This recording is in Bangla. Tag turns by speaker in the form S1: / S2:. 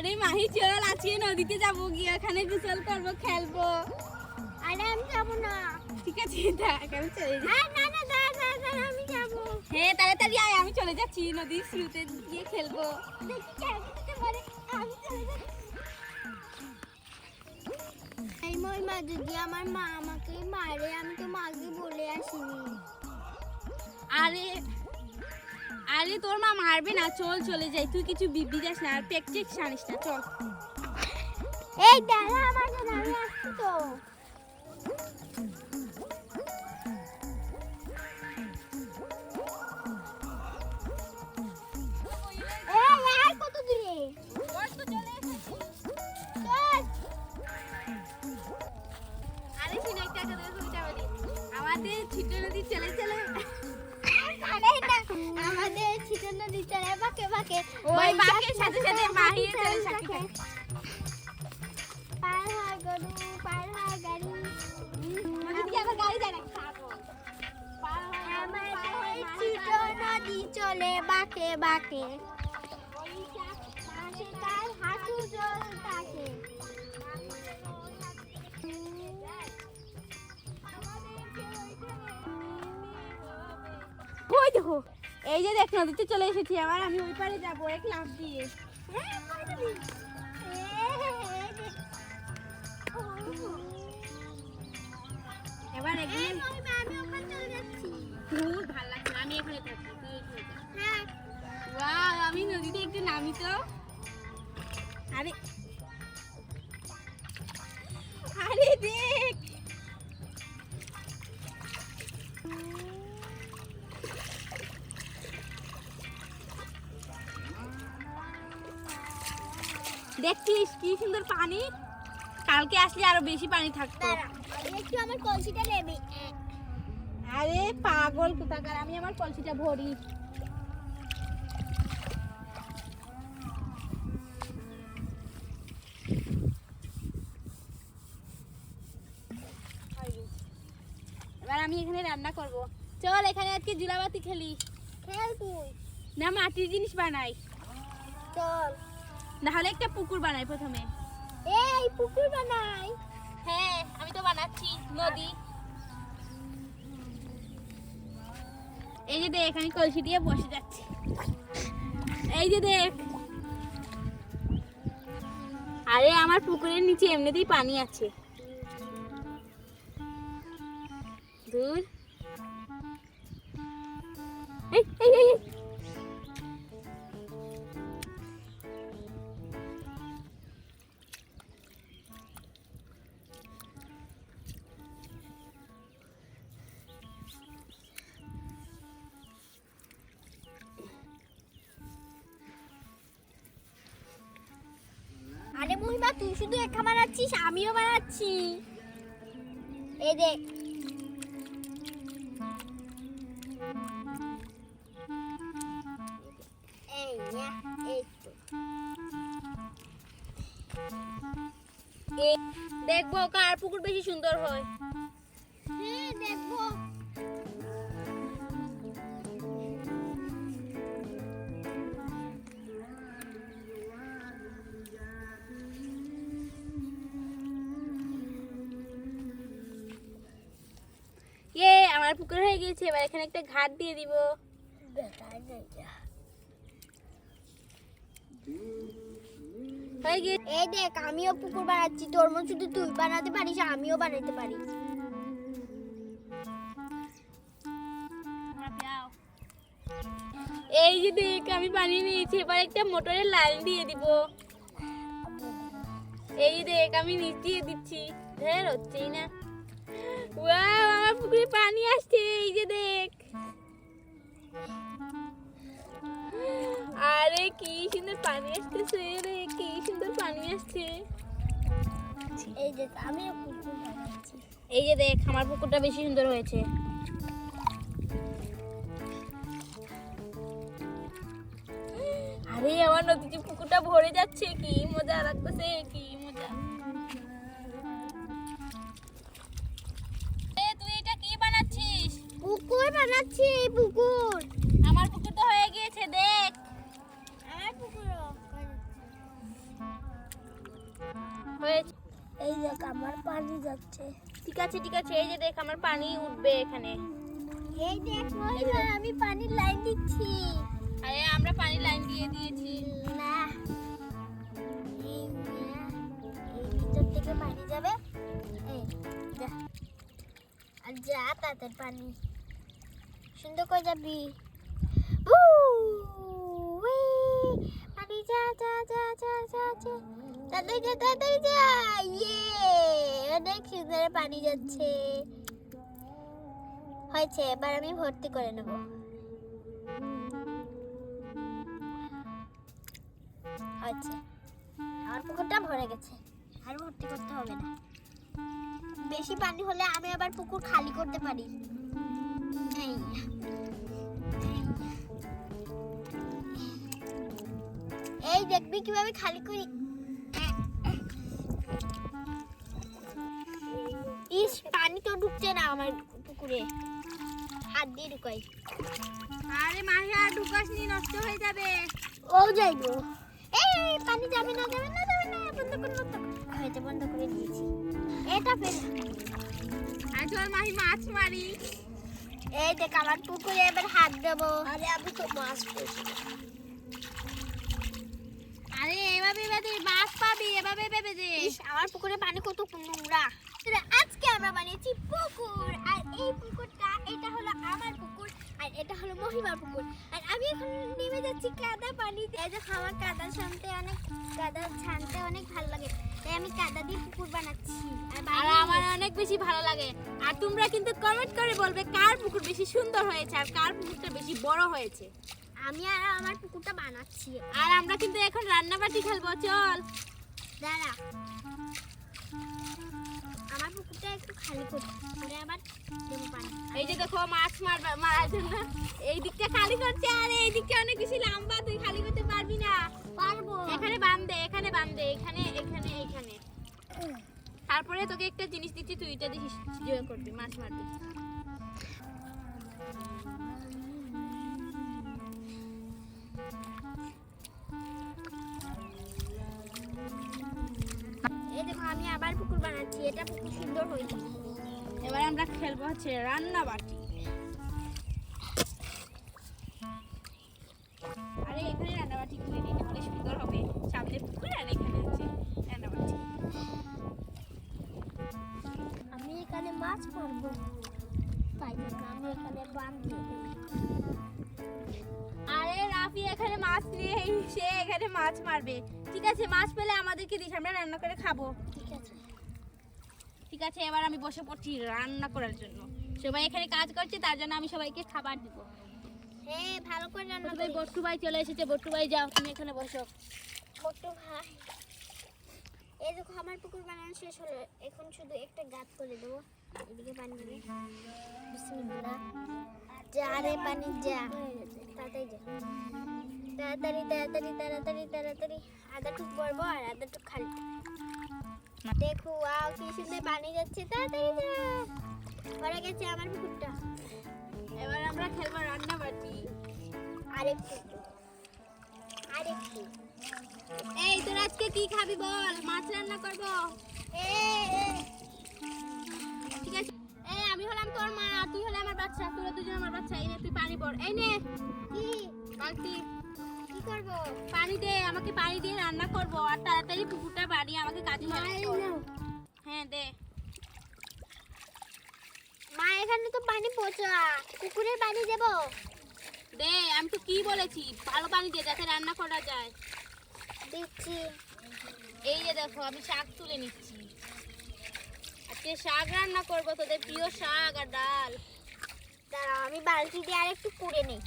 S1: আরে মাহি চল আজকে নদীতে যাবো, গিয়ে ওখানে গোসল করবো, খেলবো।
S2: আরে আমি যাবো না।
S1: ঠিক আছে দেখ আমি চলে যাই।
S2: না না দাঁড়া আমি যাবো।
S1: হ্যাঁ তাড়াতাড়ি আয়, আমি চলে যাচ্ছি নদীর শুরুতে গিয়ে খেলবো।
S2: দেখি কেমন দিতে পারে। আমি চলে যাচ্ছি। এই মা যদি আমার মা আমাকে মারে, আমি তো মাকে বলে আসিনি।
S1: আরে আরে তোর মা মারবে না, চল চলে যাই, তুই কিছু বিবি যাস না আর প্র্যাকটিস জানিস না, চল।
S2: এই দাঁড়া আমার জন্য, আমি আসছি তো। এই আর কত দূরে? চল।
S1: আরে শুনে একটা কথা শুনতে পারি, আমাদের ছোট নদী চলে চলে
S2: আরে না, আমাদের ছিট নদী চলে বাঁকে বাঁকে,
S1: ওই বাঁকের সাথে সাথে মাহির চলে সাথে।
S2: পার হয় গরু, পার হয় গাড়ি।
S1: নদী দিয়ে আবার গাড়ি যায় না, পাগল। পার হয় গরু, পার হয়
S2: আমাদের
S1: মাহি,
S2: ছিট
S1: পার হয়
S2: নদী চলে বাঁকে বাঁকে, পাশে তার হাঁটু জল থাকে।
S1: ওই দেখো, এই যে দেখ নদীতে চলে এসেছি আবার, আমি ওই পারে যাবো এক লাফ দিয়ে। এবার একদিন
S2: আমি ওখানে চলে যাচ্ছি।
S1: খুব ভালো লাগছে, আমি এখানে থাকি, তুই এখানে যা।
S2: হ্যাঁ
S1: ওয়াও, আমি নদীতে একটু নামি তো। আরে আরে দেখ, দেখছিস কি সুন্দর পানি, কালকে আসলে আরো বেশি পানি থাকতো।
S2: দাঁড়া, আমি একটু আমার কলসিটা নেবে।
S1: আরে পাগল কোথাকার, আমি আমার কলসিটা ভরি। এবার আমি এখানে রান্না করব, চল এখানে আজকে জুলাবাতি খেলি।
S2: খেল তুই।
S1: না মাটির জিনিস বানাই,
S2: চল।
S1: নাহলে একটা পুকুর বানাই প্রথমে।
S2: এই পুকুর বানাই।
S1: হ্যাঁ আমি তো বানাচ্ছি নদী। এই যে দেখ আমি কলসি দিয়ে বসে যাচ্ছি, এই যে দেখ। আরে আমার পুকুরের নিচে এমনিতেই পানি আছে। দূর এই এই এই
S2: আরে মহিমা, তুই শুধু একা বানাচ্ছিস, আমিও বানাচ্ছি। এই দেখ। এই না, এই তো।
S1: দেখবো কার পুকুর বেশি সুন্দর হয়।
S2: হ্যাঁ দেখবো।
S1: আমার পুকুর হয়ে গেছে, এবার এখানে একটা ঘাট দিয়ে দিব। হয়ে গেছে।
S2: এই দেখ, আমিও পুকুর বানাচ্ছি, তোর মতো শুধু তুই বানাতে পারিস, আমিও বানাতে পারি।
S1: এই যে দেখ আমি বানিয়ে নিয়েছি, এবার একটা মোটরের লাইন দিয়ে দিব। এই যে দেখ আমি নিচ দিয়ে দিচ্ছি, ধর হচ্ছেই না। ওয়াও, আমার পুকুরে পানি আসছে, এই যে দেখ। আরে কি সুন্দর পানি আসতেছে রে, কি সুন্দর পানি আসছে।
S2: এই দেখ, আমিও পুকুর বানাচ্ছি।
S1: এই যে দেখ আমার পুকুরটা বেশি সুন্দর হয়েছে। আরে আমার নদীতে পুকুরটা ভরে যাচ্ছে, কি মজা লাগতেছে, কি মজা। তুই এটা কি বানাচ্ছিস?
S2: পুকুর বানাচ্ছি, এই পুকুর।
S1: আমার পুকুর তো হয়ে গিয়েছে, দেখ।
S2: আমার পুকুর বানাচ্ছি।
S1: হয়েছে।
S2: এই দেখ আমার পানি যাচ্ছে।
S1: ঠিক আছে ঠিক আছে, এই যে দেখ আমার পানি উঠবে এখানে।
S2: এই দেখ মহিমা আমি পানির লাইন দিচ্ছি।
S1: আরে আমরা পানি লাইন দিয়ে দিয়েছি।
S2: না এই ভিতর থেকে পানি যাবে। এই যা, আর যা তাদের পানি সুন্দর করে যাবি। পানি যা যা যা যা যা যা, তাড়াতাড়ি যা তাড়াতাড়ি যা। ইয়ে, অনেক সুন্দর পানি যাচ্ছে। হয়েছে, এবার আমি ভর্তি করে নেব। হয়েছে, আমার পুকুরটা ভরে গেছে, আর ভর্তি করতে হবে না। বেশি পানি হলে আমি আবার পুকুর খালি করতে পারি। এই এই দেখবি কিভাবে খালি করি। ইস, পানি তো ঢুকছে না আমার পুকুরে, হাত দিয়ে ঢুকাই।
S1: আরে মাহি আর ঢুকাসনি, নষ্ট হয়ে যাবে।
S2: ও যাইবো। এই পানি যাবে না যাবে না যাবে না, বন্ধ করে বন্ধ হয়েছে, বন্ধ করে দিয়েছি। এটা ফের
S1: আর চল মাহি মাছ মারি।
S2: এই দেখ আমার পুকুরে এবার হাত দেবো। আরে আমি তো মাছ পেয়েছি।
S1: আরে এভাবে এভাবে মাছ পাবি, এভাবে ভেবে দে।
S2: ইস, আমার পুকুরে পানি কত নোংরা। আজকে আমরা বানিয়েছি পুকুর, আর এই পুকুরটা, এটা হলো আমার পুকুর আর এটা হলো মহিমার পুকুর। আর আমি এখন নেমে যাচ্ছি কাদা পানিতে। এই দেখো আমার কাদা ছানতে অনেক ভালো লাগে, তাই আমি কাদা দিয়ে পুকুর বানাচ্ছি।
S1: আর আমার অনেক বেশি ভালো লাগে। আর তোমরা কিন্তু কমেন্ট করে বলবে কার পুকুর বেশি সুন্দর হয়েছে আর কার পুকুরটা বেশি বড় হয়েছে।
S2: আমি আর আমার পুকুরটা বানাচ্ছি।
S1: আর আমরা কিন্তু এখন রান্নাবাটি খেলবো, চল।
S2: দাঁড়া, আমার পুকুরটা একটু খালি করে আবার দেবো পানি।
S1: এই যে দেখো মাছ মারার জন্য এই দিকটা খালি করছে, আর এই দিকটা অনেক বেশি লম্বা, তুই খালি করতে পারবি না।
S2: পারবো।
S1: এখানে বাঁধ দে, এখানে এখানে। তারপরে তোকে একটা জিনিস দিচ্ছি, তুই এটা দিয়ে জয় করবি, মাছ মারবি।
S2: এই দেখো আমি আবার পুকুর বানাচ্ছি, এটা পুকুর সুন্দর হয়েছে।
S1: এবার আমরা খেলবো হচ্ছে রান্নাবাটি। আরে এখানে রান্নাবাটি করে নিই, তাহলে সুন্দর হবে। সামনে পুকুর আর এখানে হচ্ছে রান্নাবাটি।
S2: আমি এখানে মাছ মারবো, তাই জন্য আমি এখানে বাঁধ দিয়ে দেবো।
S1: আরে রাফি এখানে মাছ নিয়ে সে এখানে মাছ মারবে। ঠিক আছে, মাছ পেলে আমাদেরকে দিস, আমরা রান্না করে খাবো।
S2: ঠিক আছে।
S1: ঠিক আছে, এবার আমি বসে পড়ছি রান্না করার জন্য। সবাই এখানে কাজ করছে, তার জন্য আমি সবাইকে খাবার দিব।
S2: হ্যাঁ, ভালো করে রান্না
S1: প্রথমে
S2: করি।
S1: বট্টু ভাই চলে এসেছে। বট্টু ভাই যাও, তুমি এখানে বসো।
S2: ছোট্ট ভাই, এই দেখো আমার পুকুর বানানো শেষ হলো, এখন শুধু একটা গাঁত করে দেবো। এদিকে পানি দিবি, বিসমিল্লাহ। যা রে পানি যা, তাড়াতাড়ি যা, তাড়াতাড়ি তাড়াতাড়ি তাড়াতাড়ি তাড়াতাড়ি। আধাটুক বলবো আর আধাটুক খালি। দেখো কি সুন্দর পানি যাচ্ছে, তাড়াতাড়ি যা। ভরে গেছে আমার পুকুরটা।
S1: এবার আমরা খেলবো রান্নাবাটি।
S2: আরেকটু।
S1: এই তোর আজকে কি খাবি বল? মাছ রান্না করব। ঠিক আছে, এই আমি হলাম তোর মা, তুই হলে আমার বাচ্চা, তোরা দুজন আমার বাচ্চা। এই নে তুই পানি পড়, এই নে
S2: কি
S1: বালতি।
S2: কি করবো?
S1: পানি দে আমাকে, পানি দিয়ে রান্না করব। আর তাড়াতাড়ি পুকুরটা বাড়ি আমাকে কাজে লাগাতে হবে। হ্যাঁ দে।
S2: মা এখানে তো পানি পচা, পুকুরের পানি দেবো?
S1: দে, আমি তো কি বলেছি, ভালো পানি দে যাতে রান্না করা যায়।
S2: দিচ্ছি।
S1: এই যে দেখো আমি শাক তুলে নিচ্ছি। আজকে শাক রান্না করবো, তোদের প্রিয় শাক আর ডাল।
S2: দাঁড়াও আমি বালতি দিয়ে আরেকটু কুড়ে নেই।